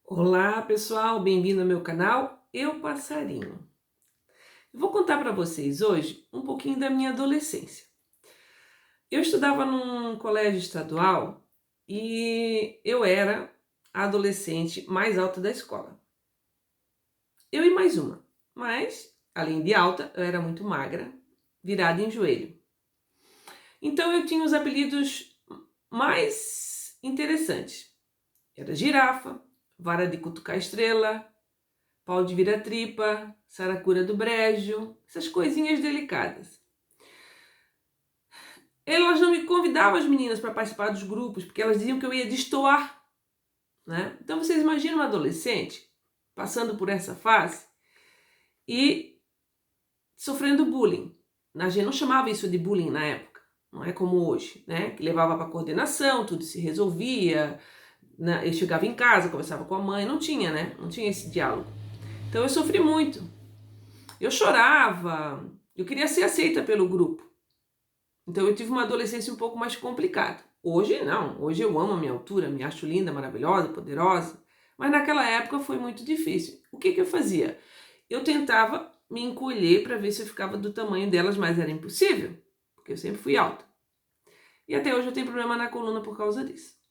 Olá pessoal, bem-vindo ao meu canal Eu Passarinho. Eu vou contar para vocês hoje um pouquinho da minha adolescência. Eu estudava num colégio estadual e eu era a adolescente mais alta da escola. Eu e mais uma, mas além de alta, eu era muito magra, virada em joelho. Então eu tinha os apelidos mais interessantes. Era girafa, vara de cutucar estrela, pau de vira-tripa, saracura do brejo, essas coisinhas delicadas. Elas não me convidavam as meninas para participar dos grupos, porque elas diziam que eu ia destoar, né? Então vocês imaginam uma adolescente passando por essa fase e sofrendo bullying. A gente não chamava isso de bullying na época, não é como hoje, né? Que levava para coordenação, tudo se resolvia, né? Eu chegava em casa, conversava com a mãe, não tinha, né? Não tinha esse diálogo. Então eu sofri muito. Eu chorava, eu queria ser aceita pelo grupo. Então eu tive uma adolescência um pouco mais complicada. Hoje não, hoje eu amo a minha altura, me acho linda, maravilhosa, poderosa. Mas naquela época foi muito difícil. O que eu fazia? Eu tentava me encolher para ver se eu ficava do tamanho delas, mas era impossível, porque eu sempre fui alta. E até hoje eu tenho problema na coluna por causa disso.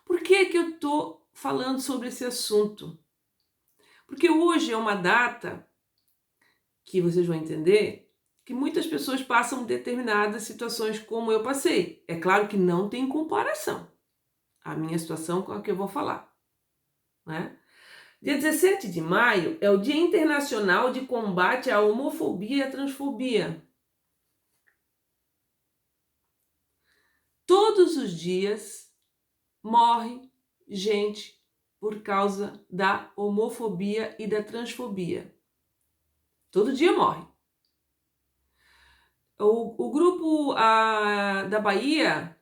Por que eu estou falando sobre esse assunto? Porque hoje é uma data que vocês vão entender que muitas pessoas passam determinadas situações como eu passei. É claro que não tem comparação a minha situação com a que eu vou falar, né? Dia 17 de maio é o Dia Internacional de Combate à Homofobia e à Transfobia. Todos os dias morre gente por causa da homofobia e da transfobia. Todo dia morre. O grupo da Bahia,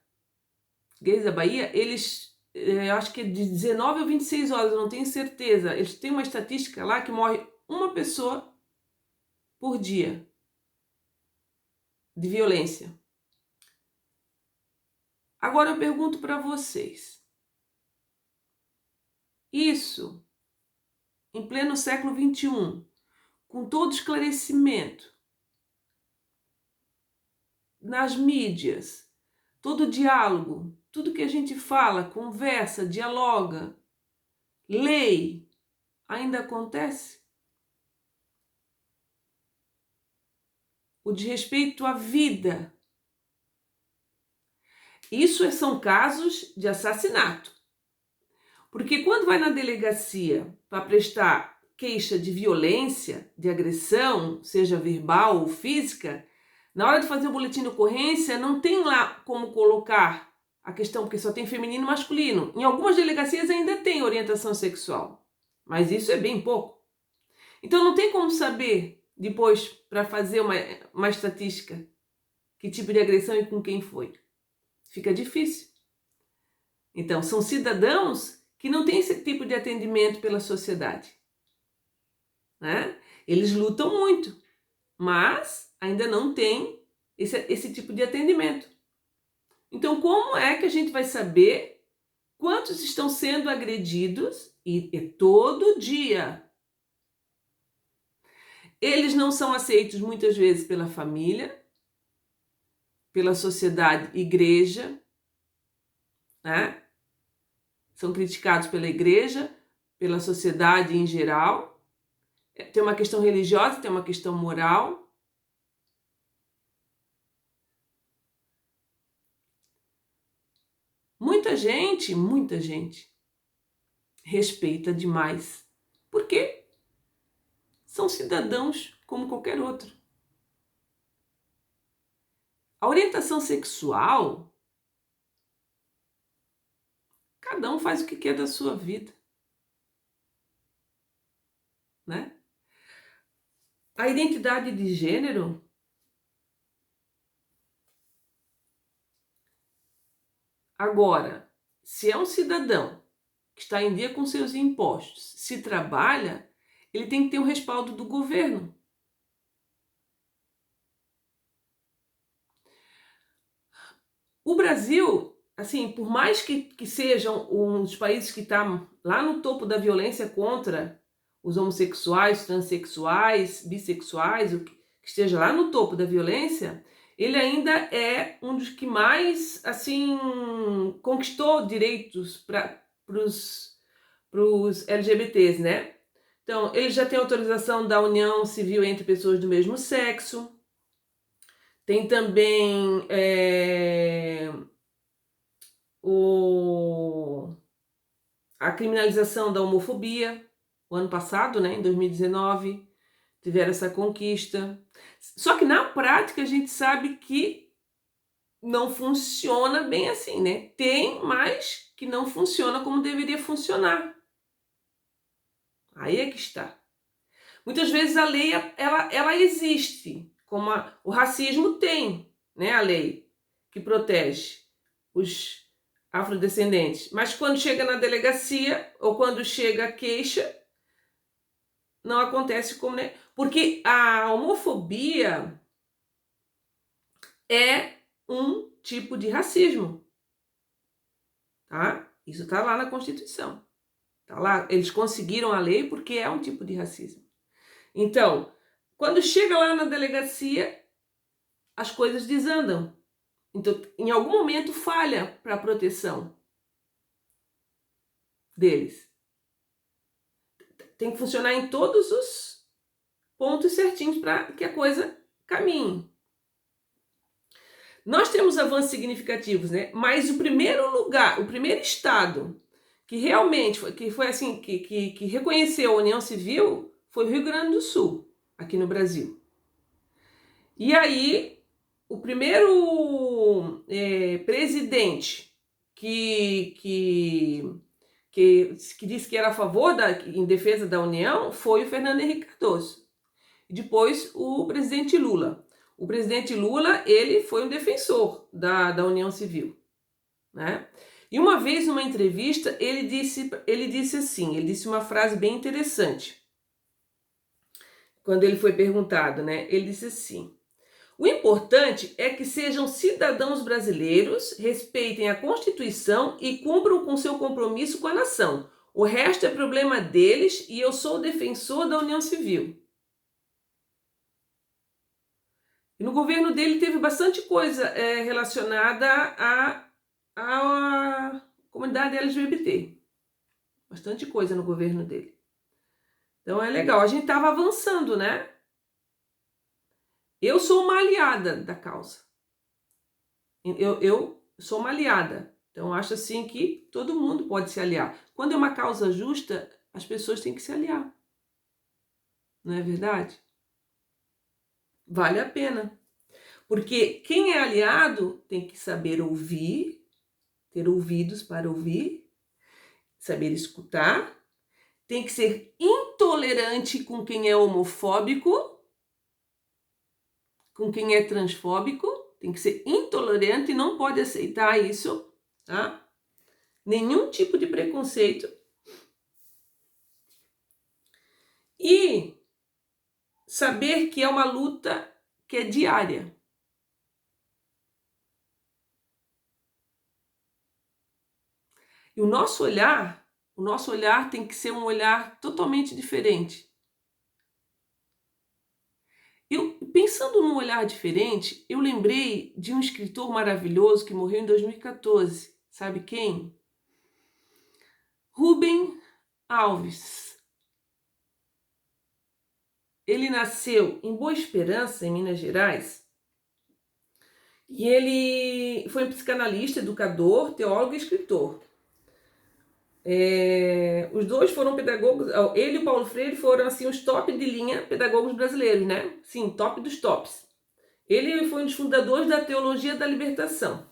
gays da Bahia, eles, eu acho que é de 19 ou 26 horas, eu não tenho certeza. Eles têm uma estatística lá que morre uma pessoa por dia de violência. Agora eu pergunto para vocês, isso em pleno século XXI, com todo esclarecimento, nas mídias, todo diálogo, tudo que a gente fala, conversa, dialoga, lei, ainda acontece? O desrespeito à vida. Isso são casos de assassinato. Porque quando vai na delegacia para prestar queixa de violência, de agressão, seja verbal ou física, na hora de fazer o boletim de ocorrência, não tem lá como colocar a questão, porque só tem feminino e masculino. Em algumas delegacias ainda tem orientação sexual, mas isso é bem pouco. Então não tem como saber depois, para fazer uma estatística, que tipo de agressão e com quem foi. Fica difícil. Então, são cidadãos que não têm esse tipo de atendimento pela sociedade, né? Eles lutam muito, mas ainda não têm esse tipo de atendimento. Então, como é que a gente vai saber quantos estão sendo agredidos? E todo dia. Eles não são aceitos muitas vezes pela família, pela sociedade, igreja, né? São criticados pela igreja, pela sociedade em geral. Tem uma questão religiosa, tem uma questão moral. Muita gente respeita demais. Por quê? São cidadãos como qualquer outro. A orientação sexual, cada um faz o que quer da sua vida, né? A identidade de gênero, agora, se é um cidadão que está em dia com seus impostos, se trabalha, ele tem que ter o respaldo do governo. O Brasil assim, por mais que sejam um dos países que está lá no topo da violência contra os homossexuais, transexuais, bissexuais, o que esteja lá no topo da violência, ele ainda é um dos que mais, assim, conquistou direitos para os LGBTs, né? Então, ele já tem autorização da união civil entre pessoas do mesmo sexo. Tem também a criminalização da homofobia. O ano passado, né, em 2019, tiveram essa conquista. Só que na prática a gente sabe que não funciona bem assim, né? Tem, mas que não funciona como deveria funcionar. Aí é que está. Muitas vezes a lei ela existe, como o racismo tem, né, a lei que protege os afrodescendentes. Mas quando chega na delegacia ou quando chega a queixa, não acontece como, né? Porque a homofobia é um tipo de racismo, tá? Isso está lá na Constituição. Tá lá, eles conseguiram a lei porque é um tipo de racismo. Então, quando chega lá na delegacia, as coisas desandam. Então, em algum momento falha para a proteção deles. Tem que funcionar em todos os pontos certinhos para que a coisa caminhe. Nós temos avanços significativos, né? Mas o primeiro lugar, o primeiro estado que realmente foi assim, que reconheceu a União Civil foi o Rio Grande do Sul, aqui no Brasil. E aí, o primeiro presidente que disse que era a favor, em defesa da União, foi o Fernando Henrique Cardoso. E depois o presidente Lula. O presidente Lula, ele foi um defensor da União Civil, né? E uma vez, numa entrevista, ele disse uma frase bem interessante. Quando ele foi perguntado, né? Ele disse assim: o importante é que sejam cidadãos brasileiros, respeitem a Constituição e cumpram com seu compromisso com a nação. O resto é problema deles e eu sou o defensor da União Civil. E no governo dele teve bastante coisa relacionada à comunidade LGBT. Bastante coisa no governo dele. Então é legal. A gente estava avançando, né? Eu sou uma aliada da causa. Eu sou uma aliada. Então, acho assim que todo mundo pode se aliar. Quando é uma causa justa, as pessoas têm que se aliar. Não é verdade? Vale a pena. Porque quem é aliado tem que saber ouvir, ter ouvidos para ouvir, saber escutar, tem que ser intolerante com quem é homofóbico, com quem é transfóbico, tem que ser intolerante e não pode aceitar isso, tá? Nenhum tipo de preconceito. E saber que é uma luta que é diária. E o nosso olhar tem que ser um olhar totalmente diferente. Pensando num olhar diferente, eu lembrei de um escritor maravilhoso que morreu em 2014. Sabe quem? Rubem Alves. Ele nasceu em Boa Esperança, em Minas Gerais, e ele foi um psicanalista, educador, teólogo e escritor. Os dois foram pedagogos, ele e o Paulo Freire foram assim os top de linha pedagogos brasileiros, né? Sim, top dos tops. Ele foi um dos fundadores da teologia da libertação.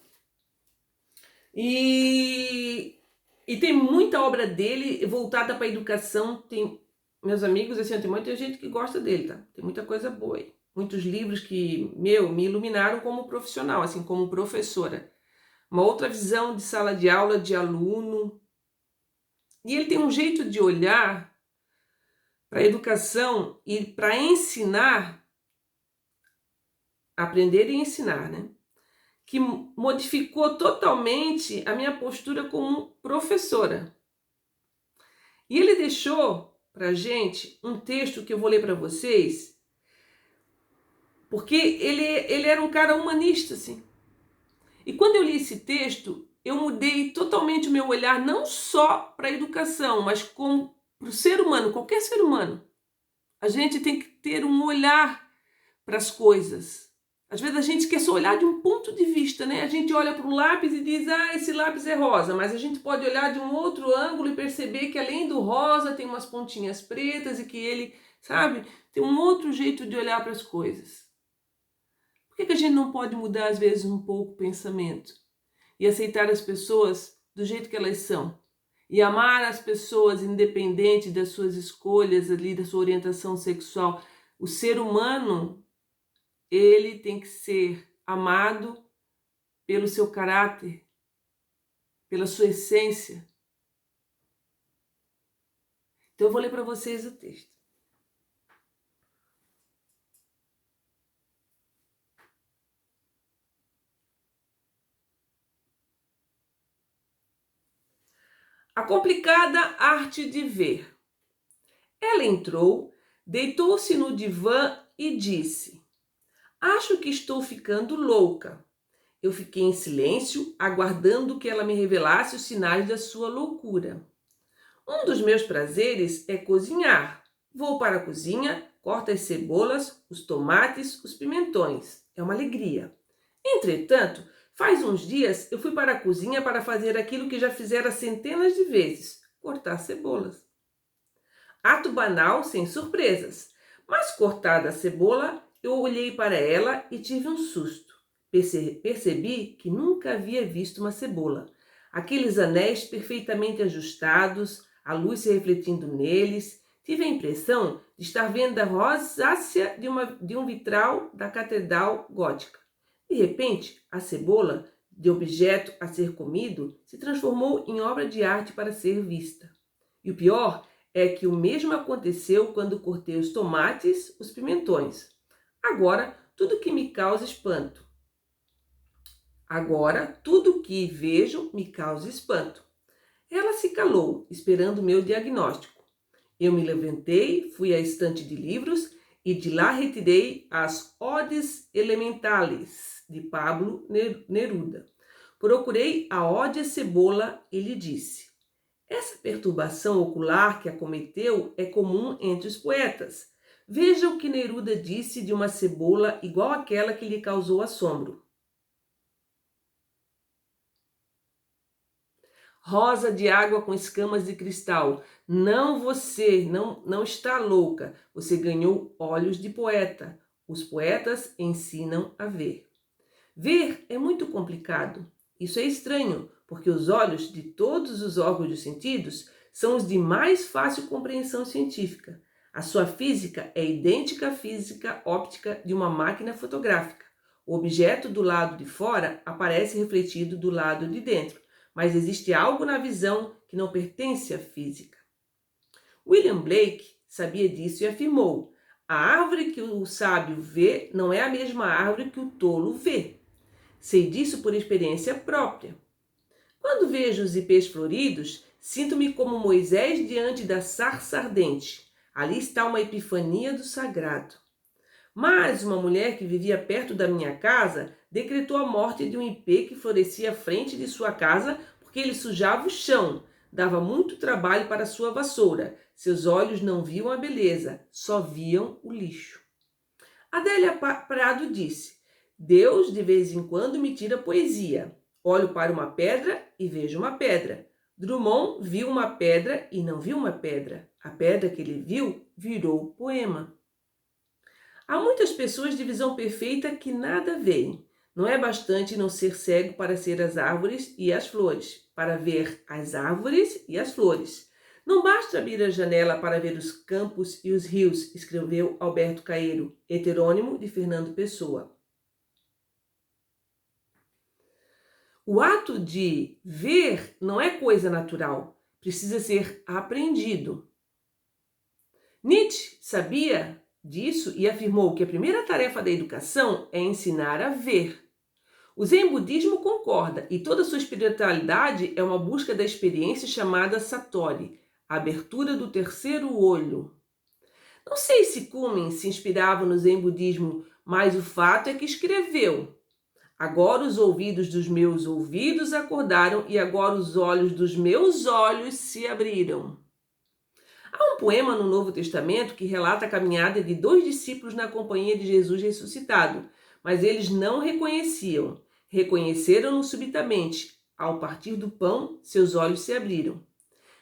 E tem muita obra dele voltada para a educação. Tem, meus amigos, assim, tem muita gente que gosta dele, tá? Tem muita coisa boa aí. Muitos livros que, me iluminaram como profissional, assim, como professora. Uma outra visão de sala de aula, de aluno. E ele tem um jeito de olhar para a educação e para ensinar, aprender e ensinar, né? que modificou totalmente a minha postura como professora. E ele deixou para a gente um texto que eu vou ler para vocês, porque ele era um cara humanista, assim. E quando eu li esse texto, eu mudei totalmente o meu olhar, não só para a educação, mas como para o ser humano, qualquer ser humano. A gente tem que ter um olhar para as coisas. Às vezes a gente quer só olhar de um ponto de vista, né? A gente olha para o lápis e diz, esse lápis é rosa, mas a gente pode olhar de um outro ângulo e perceber que além do rosa tem umas pontinhas pretas e que ele, sabe, tem um outro jeito de olhar para as coisas. Por que a gente não pode mudar às vezes um pouco o pensamento e aceitar as pessoas do jeito que elas são? E amar as pessoas independente das suas escolhas ali, da sua orientação sexual. O ser humano, ele tem que ser amado pelo seu caráter, pela sua essência. Então eu vou ler para vocês o texto. A complicada arte de ver. Ela entrou, deitou-se no divã e disse: acho que estou ficando louca. Eu fiquei em silêncio, aguardando que ela me revelasse os sinais da sua loucura. Um dos meus prazeres é cozinhar. Vou para a cozinha, corto as cebolas, os tomates, os pimentões. É uma alegria. Entretanto, faz uns dias eu fui para a cozinha para fazer aquilo que já fizera centenas de vezes: cortar cebolas. Ato banal, sem surpresas. Mas cortada a cebola, eu olhei para ela e tive um susto. Percebi que nunca havia visto uma cebola. Aqueles anéis perfeitamente ajustados, a luz se refletindo neles. Tive a impressão de estar vendo a rosácea de um vitral da catedral gótica. De repente, a cebola, de objeto a ser comido, se transformou em obra de arte para ser vista. E o pior é que o mesmo aconteceu quando cortei os tomates, os pimentões. Agora, tudo que me causa espanto. Agora, tudo que vejo me causa espanto. Ela se calou, esperando o meu diagnóstico. Eu me levantei, fui à estante de livros e de lá retirei as Odes Elementales, de Pablo Neruda. Procurei a Ode à Cebola e lhe disse: essa perturbação ocular que acometeu é comum entre os poetas. Veja o que Neruda disse de uma cebola igual àquela que lhe causou assombro. Rosa de água com escamas de cristal. Você não está louca. Você ganhou olhos de poeta. Os poetas ensinam a ver. Ver é muito complicado. Isso é estranho, porque os olhos de todos os órgãos dos sentidos são os de mais fácil compreensão científica. A sua física é idêntica à física óptica de uma máquina fotográfica. O objeto do lado de fora aparece refletido do lado de dentro, mas existe algo na visão que não pertence à física. William Blake sabia disso e afirmou: a árvore que o sábio vê não é a mesma árvore que o tolo vê. Sei disso por experiência própria. Quando vejo os ipês floridos, sinto-me como Moisés diante da sarça ardente. Ali está uma epifania do sagrado. Mas uma mulher que vivia perto da minha casa decretou a morte de um ipê que florescia à frente de sua casa porque ele sujava o chão, dava muito trabalho para sua vassoura. Seus olhos não viam a beleza, só viam o lixo. Adélia Prado disse: Deus de vez em quando me tira poesia. Olho para uma pedra e vejo uma pedra. Drummond viu uma pedra e não viu uma pedra. A pedra que ele viu virou poema. Há muitas pessoas de visão perfeita que nada veem. Não é bastante não ser cego para ser as árvores e as flores, para ver as árvores e as flores. Não basta abrir a janela para ver os campos e os rios, escreveu Alberto Caeiro, heterônimo de Fernando Pessoa. O ato de ver não é coisa natural, precisa ser aprendido. Nietzsche sabia disso e afirmou que a primeira tarefa da educação é ensinar a ver. O Zen budismo concorda, e toda sua espiritualidade é uma busca da experiência chamada Satori, a abertura do terceiro olho. Não sei se Kumin se inspirava no Zen budismo, mas o fato é que escreveu: agora os ouvidos dos meus ouvidos acordaram e agora os olhos dos meus olhos se abriram. Há um poema no Novo Testamento que relata a caminhada de 2 discípulos na companhia de Jesus ressuscitado, mas eles não reconheciam. Reconheceram-no subitamente. Ao partir do pão, seus olhos se abriram.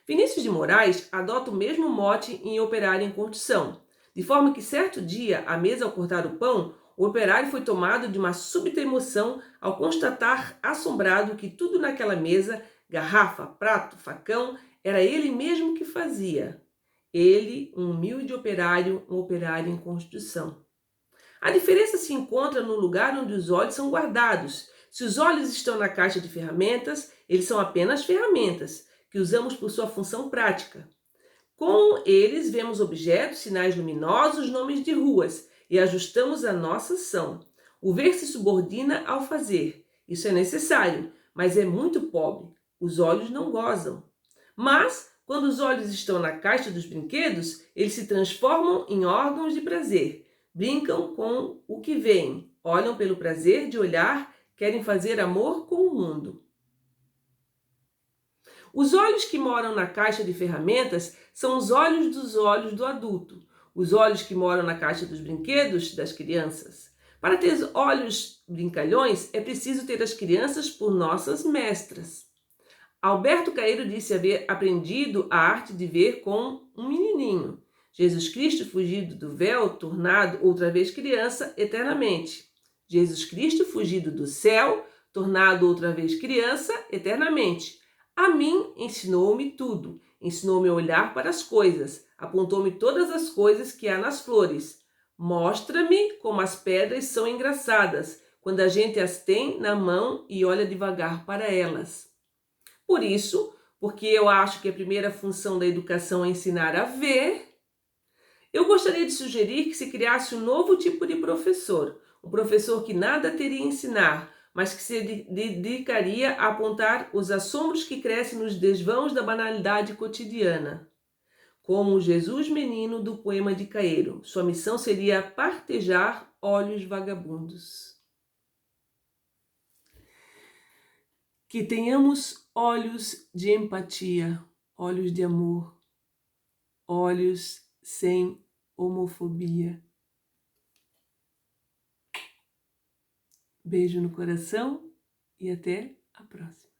Vinícius de Moraes adota o mesmo mote em Operário em Construção, de forma que certo dia, à mesa ao cortar o pão, o operário foi tomado de uma súbita emoção ao constatar, assombrado, que tudo naquela mesa, garrafa, prato, facão, era ele mesmo que fazia. Ele, um humilde operário, um operário em construção. A diferença se encontra no lugar onde os olhos são guardados. Se os olhos estão na caixa de ferramentas, eles são apenas ferramentas, que usamos por sua função prática. Com eles, vemos objetos, sinais luminosos, nomes de ruas, e ajustamos a nossa ação. O ver se subordina ao fazer. Isso é necessário, mas é muito pobre. Os olhos não gozam. Mas, quando os olhos estão na caixa dos brinquedos, eles se transformam em órgãos de prazer. Brincam com o que veem, olham pelo prazer de olhar, querem fazer amor com o mundo. Os olhos que moram na caixa de ferramentas são os olhos do adulto. Os olhos que moram na caixa dos brinquedos das crianças. Para ter olhos brincalhões, é preciso ter as crianças por nossas mestras. Alberto Caeiro disse haver aprendido a arte de ver com um menininho. Jesus Cristo fugido do véu, tornado outra vez criança eternamente. Jesus Cristo fugido do céu, tornado outra vez criança eternamente. A mim ensinou-me tudo, ensinou-me a olhar para as coisas, apontou-me todas as coisas que há nas flores. Mostra-me como as pedras são engraçadas, quando a gente as tem na mão e olha devagar para elas. Por isso, porque eu acho que a primeira função da educação é ensinar a ver, eu gostaria de sugerir que se criasse um novo tipo de professor, um professor que nada teria a ensinar, mas que se dedicaria a apontar os assombros que crescem nos desvãos da banalidade cotidiana. Como o Jesus menino do poema de Caeiro, sua missão seria partejar olhos vagabundos. Que tenhamos olhos de empatia, olhos de amor, olhos sem homofobia. Beijo no coração e até a próxima.